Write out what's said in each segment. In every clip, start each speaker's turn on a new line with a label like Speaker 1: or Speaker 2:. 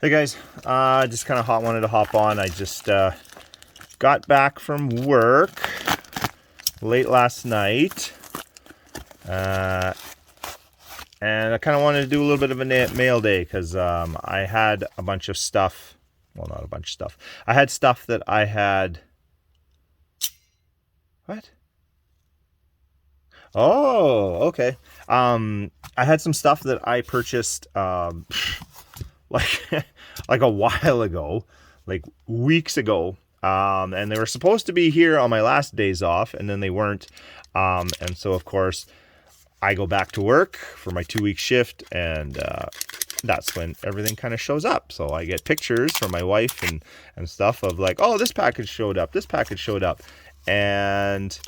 Speaker 1: Hey guys, just kind of wanted to hop on. I just got back from work late last night, and I kind of wanted to do a little bit of a mail day because I had a bunch of stuff. Well, not a bunch of stuff. I had stuff that I had. What? Oh, okay. I had some stuff that I purchased like like a while ago, like weeks ago. And they were supposed to be here on my last days off, and then they weren't. And so, of course, I go back to work for my 2-week shift, and that's when everything kind of shows up. So I get pictures from my wife and stuff of like, oh, this package showed up, and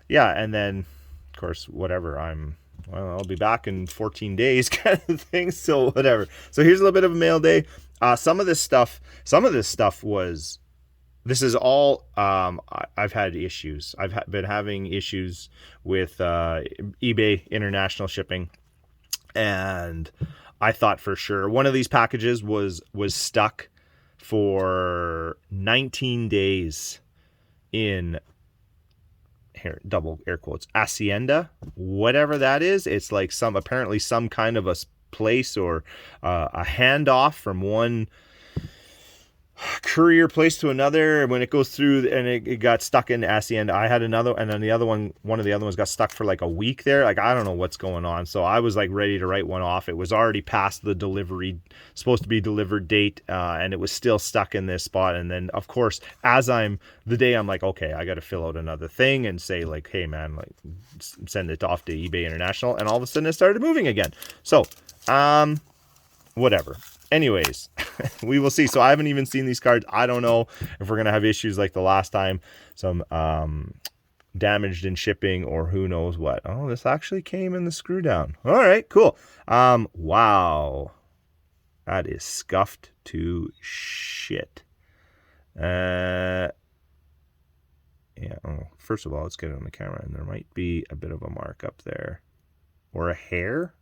Speaker 1: yeah, and then of course whatever, I'll be back in 14 days kind of thing. So whatever. So here's a little bit of a mail day. Some of this stuff was. This is all. I've had issues. I've been having issues with eBay international shipping, and I thought for sure one of these packages was stuck for 19 days in, here, double air quotes, Hacienda, whatever that is. It's like apparently some kind of a place or a handoff from one courier place to another, and when it goes through, and it got stuck in Hacienda. I had another, and then one of the other ones got stuck for like a week there. Like, I don't know what's going on. So I was like ready to write one off. It was already past the supposed to be delivered date, and it was still stuck in this spot. And then of course, I'm like, okay, I got to fill out another thing and say like, hey man, like send it off to eBay International, and all of a sudden it started moving again. So whatever. Anyways, we will see. So I haven't even seen these cards. I don't know if we're going to have issues like the last time, some damaged in shipping or who knows what. Oh, this actually came in the screw down. All right, cool. Wow. That is scuffed to shit. Yeah. Oh, first of all, let's get it on the camera, and there might be a bit of a mark up there or a hair.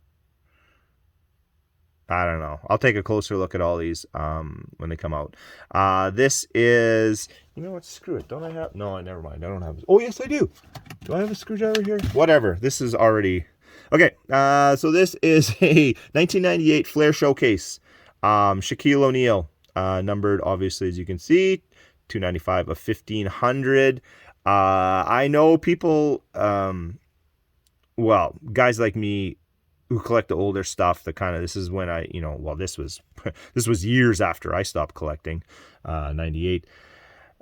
Speaker 1: I don't know. I'll take a closer look at all these when they come out. This is, you know what? Screw it. Don't I have? No, never mind. I don't have. Oh, yes, I do. Do I have a screwdriver here? Whatever. This is already okay. So this is a 1998 Flair Showcase. Shaquille O'Neal, numbered obviously as you can see, 295 of 1500. I know people, well, guys like me who collect the older stuff, this is when I, this was years after I stopped collecting, 98,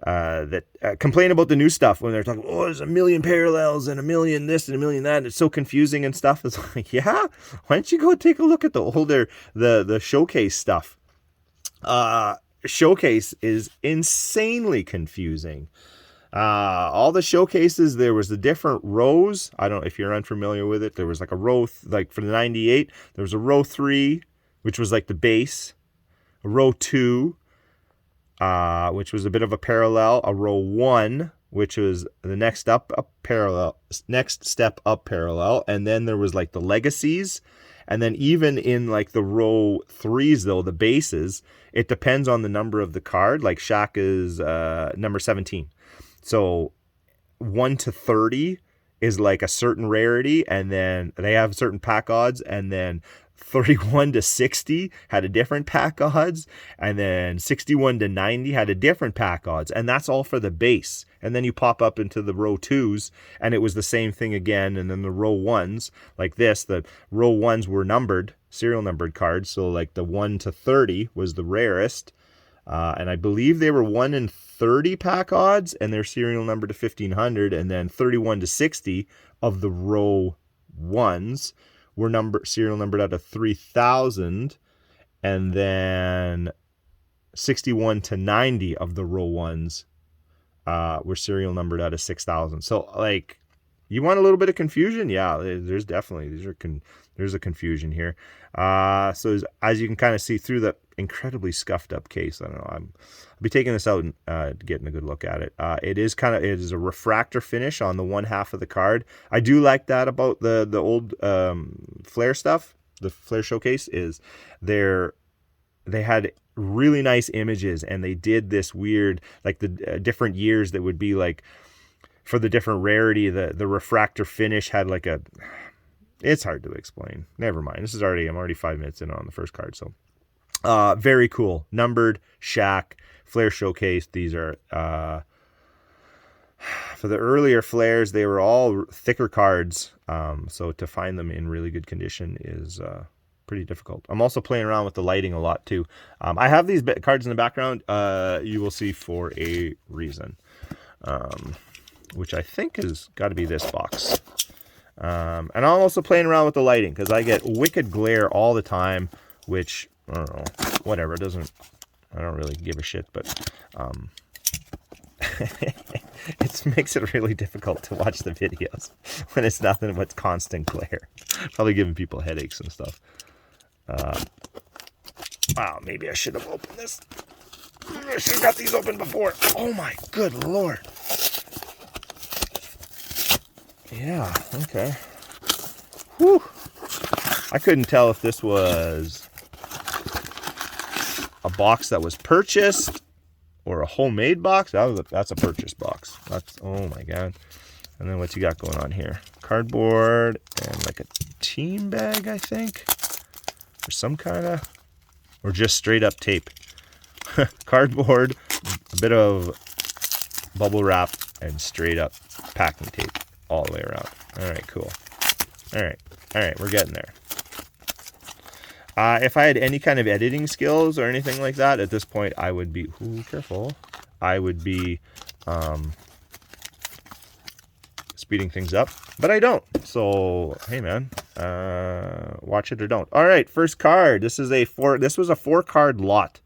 Speaker 1: that complain about the new stuff when they're talking, oh, there's a million parallels and a million this and a million that, and it's so confusing and stuff. It's like, yeah, why don't you go take a look at the older, the showcase stuff. Showcase is insanely confusing. All the showcases, there was the different rows. I don't know if you're unfamiliar with it. There was like a row, like for the 98, there was a row 3, which was like the base, a row 2, which was a bit of a parallel, a row 1, which was the next step up parallel, and then there was like the legacies. And then even in like the row 3s, though, the bases, it depends on the number of the card. Like Shaq is number 17. So 1 to 30 is like a certain rarity, and then they have certain pack odds, and then 31 to 60 had a different pack odds, and then 61 to 90 had a different pack odds, and that's all for the base. And then you pop up into the row 2s, and it was the same thing again. And then the row 1s, like this, the row 1s were numbered, serial numbered cards. So like the 1 to 30 was the rarest. And I believe they were 1 in 30 pack odds, and they're serial number to 1500. And then 31 to 60 of the row 1s were serial numbered out of 3000. And then 61 to 90 of the row 1s were serial numbered out of 6,000. So like, you want a little bit of confusion? Yeah, there's definitely, there's a confusion here. So as you can kind of see through the incredibly scuffed up case, I don't know, I'll be taking this out and getting a good look at it. It is a refractor finish on the one half of the card. I do like that about the old Flair stuff. The Flair Showcase is they're they had really nice images, and they did this weird, like the different years that would be like for the different rarity, the refractor finish had like a, it's hard to explain. Never mind. I'm already 5 minutes in on the first card. So, very cool. Numbered Shaq Flare Showcase. These are, for the earlier flares, they were all thicker cards. So to find them in really good condition is, pretty difficult. I'm also playing around with the lighting a lot too. I have these cards in the background. You will see for a reason, which I think has got to be this box. And I'm also playing around with the lighting because I get wicked glare all the time, which, I don't know, whatever, I don't really give a shit, but it makes it really difficult to watch the videos when it's nothing but constant glare. Probably giving people headaches and stuff. Wow, maybe I should have opened this. I should have got these open before. Oh my good lord. Yeah, okay. Whew. I couldn't tell if this was a box that was purchased or a homemade box. That's a purchase box. That's, oh my god. And then what you got going on here? Cardboard and like a team bag, I think. Or some kind of, or just straight up tape. Cardboard, a bit of bubble wrap, and straight up packing tape all the way around. All right, cool. All right, we're getting there. If I had any kind of editing skills or anything like that, at this point I would be, careful. I would be speeding things up, but I don't. So, hey man, watch it or don't. All right, first card. This was a 4-card lot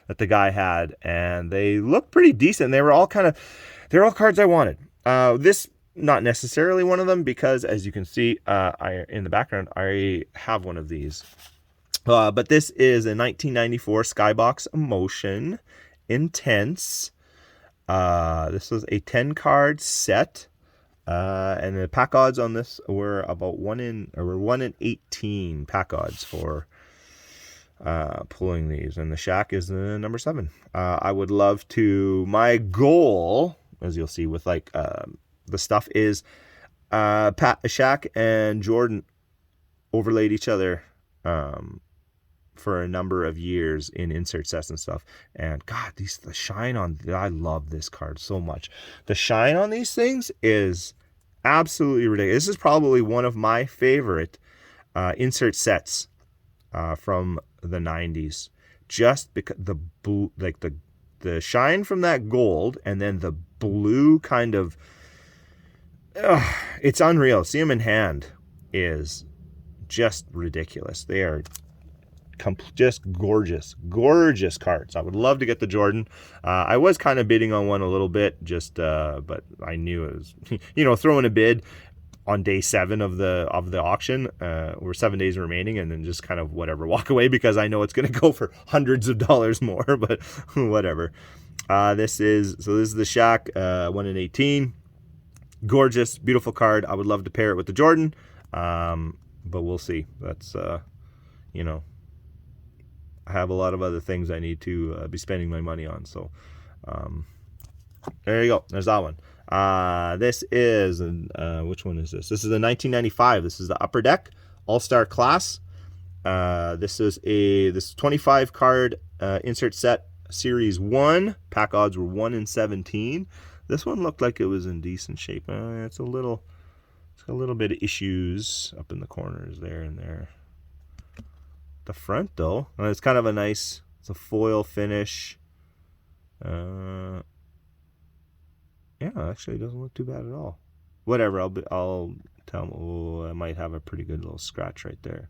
Speaker 1: that the guy had, and they look pretty decent. They're all cards I wanted. This, not necessarily one of them, because as you can see, in the background, I have one of these. But this is a 1994 Skybox Emotion Intense. This was a 10-card set. And the pack odds on this were about 1 in 18 pack odds for pulling these. And the Shaq is the number 7. I would love to, my goal, as you'll see with like the stuff, is Shaq and Jordan overlaid each other for a number of years in insert sets and stuff. And God, the shine on, I love this card so much. The shine on these things is absolutely ridiculous. This is probably one of my favorite insert sets from the 90s. Just because the blue, like the shine from that gold, and then the blue kind of, it's unreal. See them in hand is just ridiculous. They are just gorgeous cards. I would love to get the Jordan. I was kind of bidding on one a little bit, just but I knew it was throwing a bid on day 7 of the auction. We're 7 days remaining, and then just kind of whatever, walk away, because I know it's going to go for hundreds of dollars more, but whatever. This is the Shaq 1 in 18. Gorgeous, beautiful card. I would love to pair it with the Jordan, but we'll see. That's I have a lot of other things I need to be spending my money on. So there you go. There's that one. This is, which one is this? This is a 1995. This is the Upper Deck All-Star Class. This is 25 card insert set, Series 1. Pack odds were 1 in 17. This one looked like it was in decent shape. It's got a little bit of issues up in the corners there and there. The front though, it's kind of a nice, it's a foil finish. Yeah, actually it doesn't look too bad at all. Whatever, I'll tell them, oh, I might have a pretty good little scratch right there.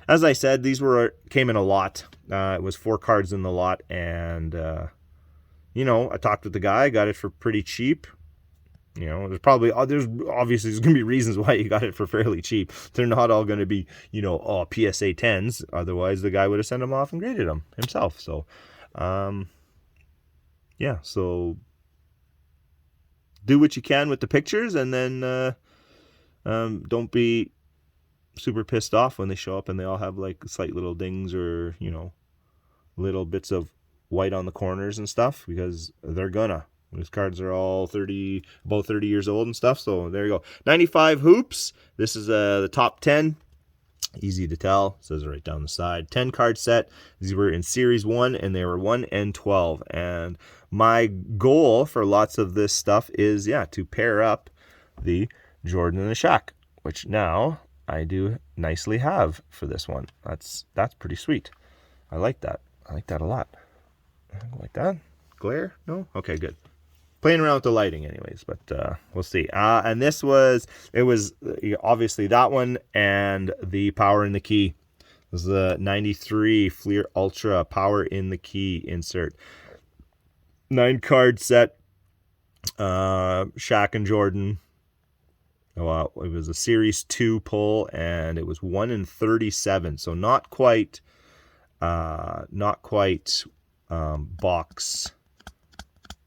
Speaker 1: As I said, these came in a lot. It was 4 cards in the lot, and I talked with the guy, got it for pretty cheap. There's obviously going to be reasons why you got it for fairly cheap. They're not all going to be, PSA 10s. Otherwise, the guy would have sent them off and graded them himself. So, yeah. So, do what you can with the pictures, and then don't be super pissed off when they show up and they all have like slight little dings or, little bits of white on the corners and stuff, because they're gonna. These cards are all about 30 years old and stuff. So there you go. 95 hoops. This is the top 10. Easy to tell. It says it right down the side. 10 card set. These were in series 1, and they were 1 and 12. And my goal for lots of this stuff is, yeah, to pair up the Jordan and the Shaq, which now I do nicely have for this one. That's pretty sweet. I like that. I like that a lot. Like that? Glare? No? Okay, good. Playing around with the lighting anyways, but we'll see. And it was obviously that one and the power in the key. This is the 93 Fleer Ultra power in the key insert. 9 card set. Shaq and Jordan. Well, it was a series 2 pull, and it was 1 in 37. So not quite box.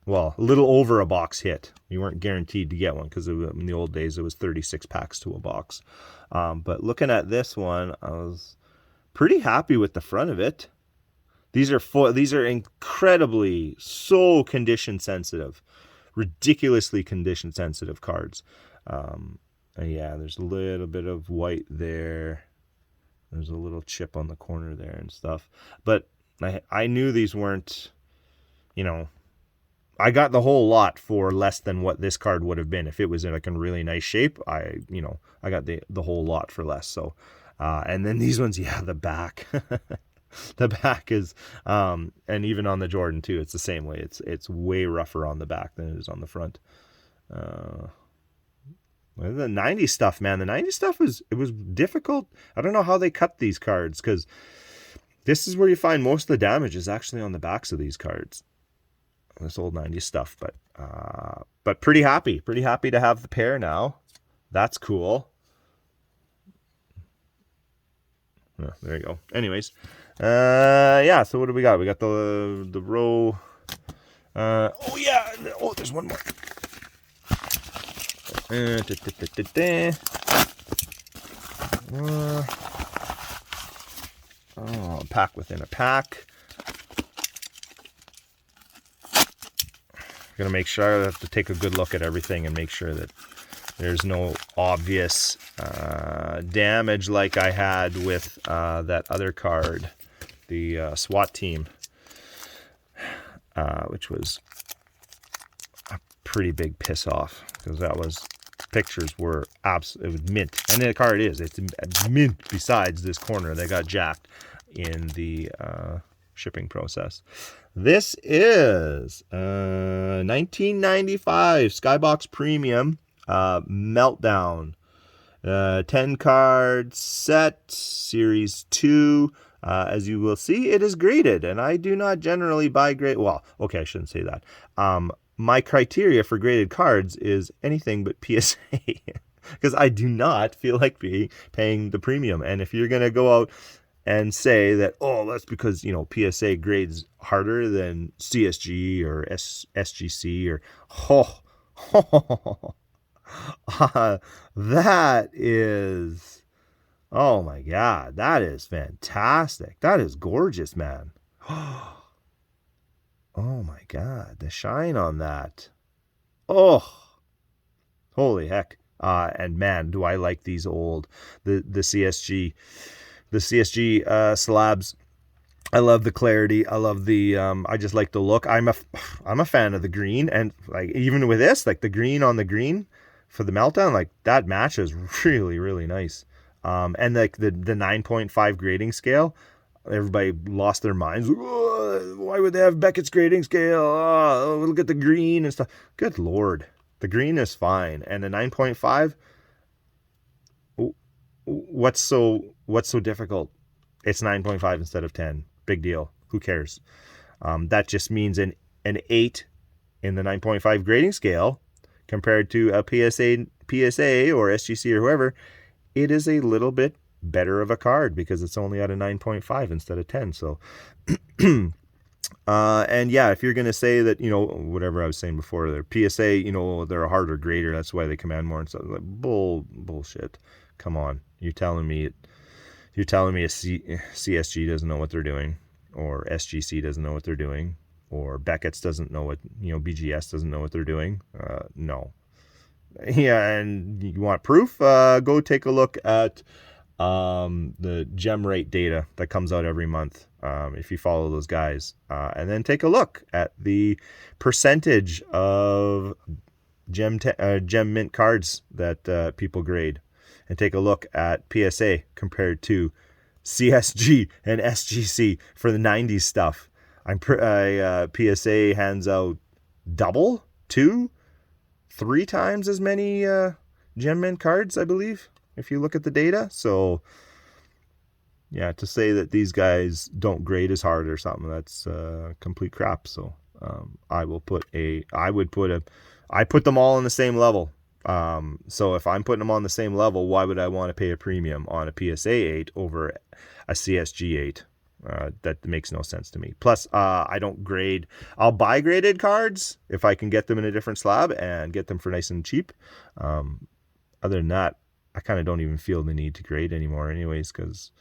Speaker 1: Well, a little over a box hit. You weren't guaranteed to get one, because in the old days it was 36 packs to a box. But looking at this one, I was pretty happy with the front of it. These are incredibly so condition sensitive, ridiculously condition sensitive cards. Yeah, there's a little bit of white there. There's a little chip on the corner there and stuff. But I knew these weren't, I got the whole lot for less than what this card would have been. If it was in like a really nice shape, I got the whole lot for less. So, and then these ones, yeah, the back, the back is, and even on the Jordan too, it's the same way. It's way rougher on the back than it is on the front. The 90s stuff, man, the 90s stuff was difficult. I don't know how they cut these cards, because this is where you find most of the damage is actually on the backs of these cards. This old 90s stuff, but pretty happy to have the pair now. That's cool. Oh, there you go. Anyways, yeah, so what do we got? We got the row. Oh yeah, oh, there's one more. Oh, pack within a pack. Gonna make sure I have to take a good look at everything and make sure that there's no obvious damage like I had with that other card, the SWAT team, which was a pretty big piss off, because pictures were it was mint, and the card it's mint. Besides this corner that got jacked in the shipping process. This is 1995 Skybox Premium Meltdown. 10 card set, series 2. As you will see, it is graded, and I do not generally buy grade. Well, okay, I shouldn't say that. My criteria for graded cards is anything but PSA, because I do not feel like paying the premium. And if you're gonna go out and say that, oh, that's because, PSA grades harder than CSG or SGC or, that is, oh my God, that is fantastic. That is gorgeous, man. Oh my God, the shine on that. Oh, holy heck. And man, do I like these the CSG. The CSG slabs. I love the clarity. I love the I just like the look. I'm a fan of the green, and like even with this, like the green on the green for the Meltdown, like that matches really, really nice. And like the 9.5 grading scale, everybody lost their minds. Why would they have Beckett's grading scale? Oh, look at the green and stuff. Good Lord. The green is fine. And the 9.5, what's so difficult? It's 9.5 instead of 10. Big deal. Who cares? That just means an 8 in the 9.5 grading scale compared to a PSA or SGC or whoever. It is a little bit better of a card because it's only at a 9.5 instead of 10. So, and yeah, if you're going to say that, whatever I was saying before, they're PSA, they're a harder grader, that's why they command more and stuff. Like bullshit. Come on. You're telling me a CSG doesn't know what they're doing. or SGC doesn't know what they're doing, or Beckett's doesn't know what, BGS doesn't know what they're doing. No. Yeah, and you want proof? Go take a look at the gem rate data that comes out every month, if you follow those guys, and then take a look at the percentage of gem mint cards that people grade, and take a look at PSA compared to CSG and SGC for the 90s stuff. PSA hands out double, 2-3 times as many gem mint cards, I believe, if you look at the data. So yeah, to say that these guys don't grade as hard or something, that's complete crap. So I put them all on the same level. So if I'm putting them on the same level, why would I want to pay a premium on a PSA 8 over a CSG 8? That makes no sense to me. Plus, I don't grade. I'll buy graded cards if I can get them in a different slab and get them for nice and cheap. Other than that, I kind of don't even feel the need to grade anymore anyways, because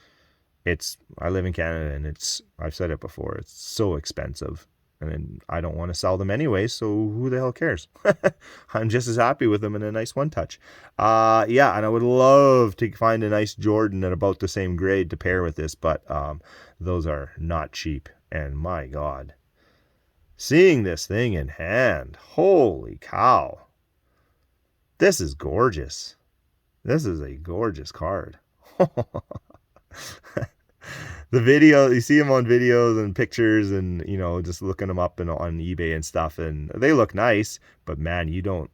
Speaker 1: I live in Canada, and I've said it before, it's so expensive. And I don't want to sell them anyway, so who the hell cares? I'm just as happy with them in a nice one touch. Yeah, and I would love to find a nice Jordan at about the same grade to pair with this, but those are not cheap. And my God, seeing this thing in hand, holy cow. This is gorgeous. This is a gorgeous card. The video, you see them on videos and pictures, and just looking them up on eBay and stuff, and they look nice, but man, you don't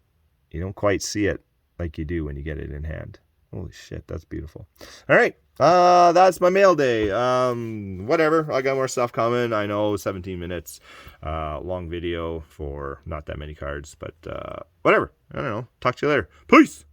Speaker 1: quite see it like you do when you get it in hand. Holy shit, that's beautiful. All right, that's my mail day. Whatever, I got more stuff coming. I know, 17 minutes, long video for not that many cards, but whatever. I don't know. Talk to you later. Peace.